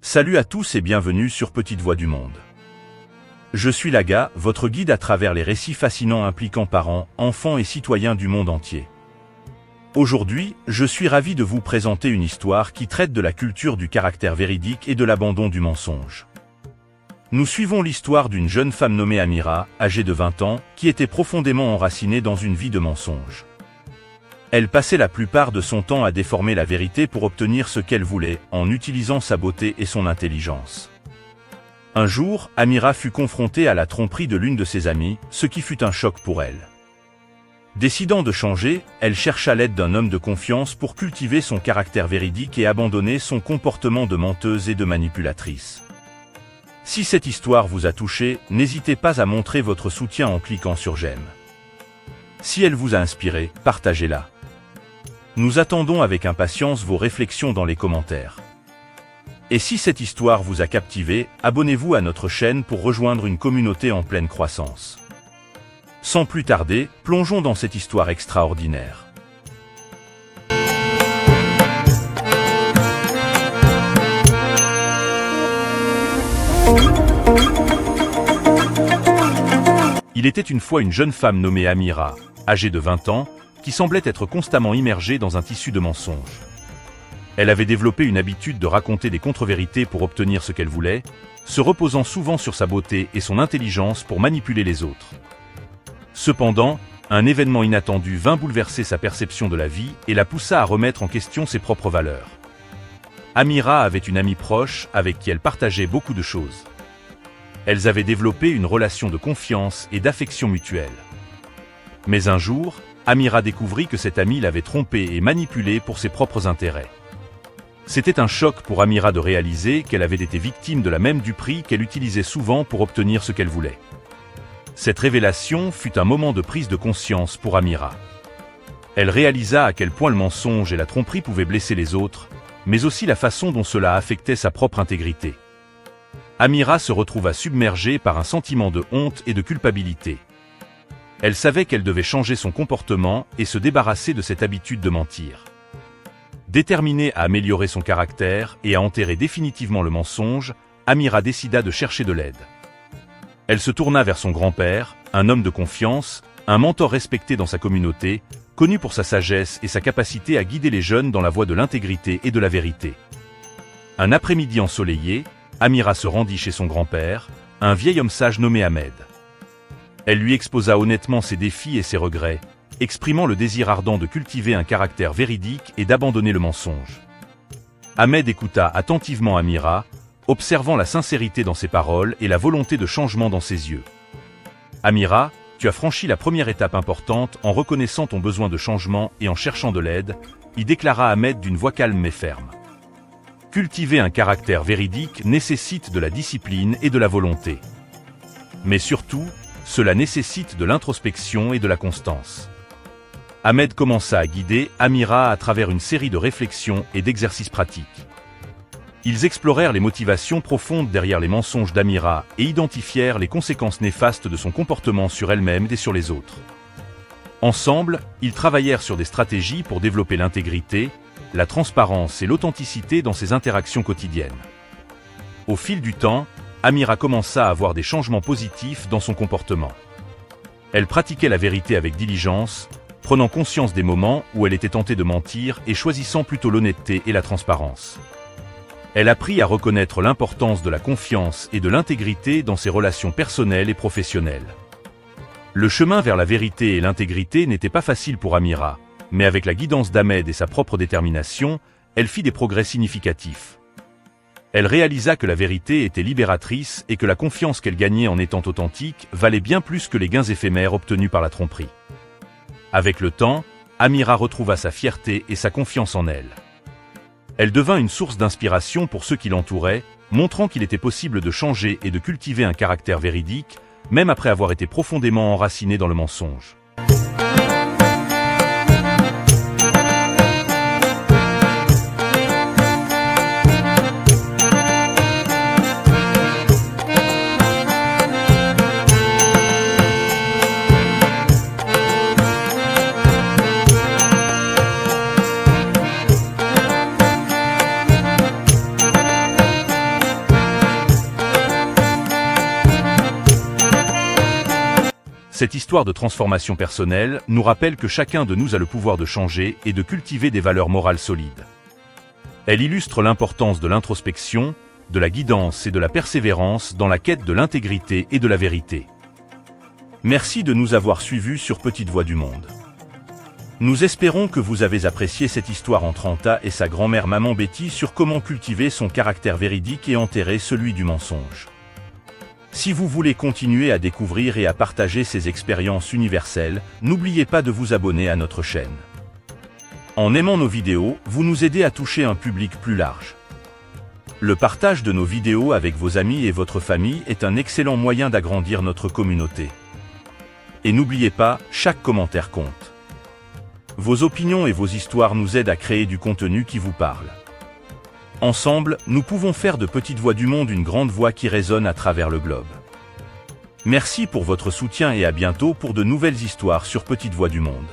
Salut à tous et bienvenue sur Petite Voix du Monde. Je suis Laga, votre guide à travers les récits fascinants impliquant parents, enfants et citoyens du monde entier. Aujourd'hui, je suis ravi de vous présenter une histoire qui traite de la culture du caractère véridique et de l'abandon du mensonge. Nous suivons l'histoire d'une jeune femme nommée Amira, âgée de 20 ans, qui était profondément enracinée dans une vie de mensonges. Elle passait la plupart de son temps à déformer la vérité pour obtenir ce qu'elle voulait, en utilisant sa beauté et son intelligence. Un jour, Amira fut confrontée à la tromperie de l'une de ses amies, ce qui fut un choc pour elle. Décidant de changer, elle chercha l'aide d'un homme de confiance pour cultiver son caractère véridique et abandonner son comportement de menteuse et de manipulatrice. Si cette histoire vous a touché, n'hésitez pas à montrer votre soutien en cliquant sur j'aime. Si elle vous a inspiré, partagez-la. Nous attendons avec impatience vos réflexions dans les commentaires. Et si cette histoire vous a captivé, abonnez-vous à notre chaîne pour rejoindre une communauté en pleine croissance. Sans plus tarder, plongeons dans cette histoire extraordinaire. Il était une fois une jeune femme nommée Amira, âgée de 20 ans, qui semblait être constamment immergée dans un tissu de mensonges. Elle avait développé une habitude de raconter des contre-vérités pour obtenir ce qu'elle voulait, se reposant souvent sur sa beauté et son intelligence pour manipuler les autres. Cependant, un événement inattendu vint bouleverser sa perception de la vie et la poussa à remettre en question ses propres valeurs. Amira avait une amie proche avec qui elle partageait beaucoup de choses. Elles avaient développé une relation de confiance et d'affection mutuelle. Mais un jour, Amira découvrit que cette amie l'avait trompée et manipulée pour ses propres intérêts. C'était un choc pour Amira de réaliser qu'elle avait été victime de la même duperie qu'elle utilisait souvent pour obtenir ce qu'elle voulait. Cette révélation fut un moment de prise de conscience pour Amira. Elle réalisa à quel point le mensonge et la tromperie pouvaient blesser les autres, mais aussi la façon dont cela affectait sa propre intégrité. Amira se retrouva submergée par un sentiment de honte et de culpabilité. Elle savait qu'elle devait changer son comportement et se débarrasser de cette habitude de mentir. Déterminée à améliorer son caractère et à enterrer définitivement le mensonge, Amira décida de chercher de l'aide. Elle se tourna vers son grand-père, un homme de confiance, un mentor respecté dans sa communauté, connu pour sa sagesse et sa capacité à guider les jeunes dans la voie de l'intégrité et de la vérité. Un après-midi ensoleillé, Amira se rendit chez son grand-père, un vieil homme sage nommé Ahmed. Elle lui exposa honnêtement ses défis et ses regrets, exprimant le désir ardent de cultiver un caractère véridique et d'abandonner le mensonge. Ahmed écouta attentivement Amira, observant la sincérité dans ses paroles et la volonté de changement dans ses yeux. « Amira, tu as franchi la première étape importante en reconnaissant ton besoin de changement et en cherchant de l'aide », y déclara Ahmed d'une voix calme mais ferme. Cultiver un caractère véridique nécessite de la discipline et de la volonté. Mais surtout, cela nécessite de l'introspection et de la constance. Ahmed commença à guider Amira à travers une série de réflexions et d'exercices pratiques. Ils explorèrent les motivations profondes derrière les mensonges d'Amira et identifièrent les conséquences néfastes de son comportement sur elle-même et sur les autres. Ensemble, ils travaillèrent sur des stratégies pour développer l'intégrité, la transparence et l'authenticité dans ses interactions quotidiennes. Au fil du temps, Amira commença à avoir des changements positifs dans son comportement. Elle pratiquait la vérité avec diligence, prenant conscience des moments où elle était tentée de mentir et choisissant plutôt l'honnêteté et la transparence. Elle apprit à reconnaître l'importance de la confiance et de l'intégrité dans ses relations personnelles et professionnelles. Le chemin vers la vérité et l'intégrité n'était pas facile pour Amira, mais avec la guidance d'Ahmed et sa propre détermination, elle fit des progrès significatifs. Elle réalisa que la vérité était libératrice et que la confiance qu'elle gagnait en étant authentique valait bien plus que les gains éphémères obtenus par la tromperie. Avec le temps, Amira retrouva sa fierté et sa confiance en elle. Elle devint une source d'inspiration pour ceux qui l'entouraient, montrant qu'il était possible de changer et de cultiver un caractère véridique, même après avoir été profondément enraciné dans le mensonge. Cette histoire de transformation personnelle nous rappelle que chacun de nous a le pouvoir de changer et de cultiver des valeurs morales solides. Elle illustre l'importance de l'introspection, de la guidance et de la persévérance dans la quête de l'intégrité et de la vérité. Merci de nous avoir suivis sur Petite Voix du Monde. Nous espérons que vous avez apprécié cette histoire entre Anta et sa grand-mère Maman Betty sur comment cultiver son caractère véridique et enterrer celui du mensonge. Si vous voulez continuer à découvrir et à partager ces expériences universelles, n'oubliez pas de vous abonner à notre chaîne. En aimant nos vidéos, vous nous aidez à toucher un public plus large. Le partage de nos vidéos avec vos amis et votre famille est un excellent moyen d'agrandir notre communauté. Et n'oubliez pas, chaque commentaire compte. Vos opinions et vos histoires nous aident à créer du contenu qui vous parle. Ensemble, nous pouvons faire de Petite Voix du Monde une grande voix qui résonne à travers le globe. Merci pour votre soutien et à bientôt pour de nouvelles histoires sur Petite Voix du Monde.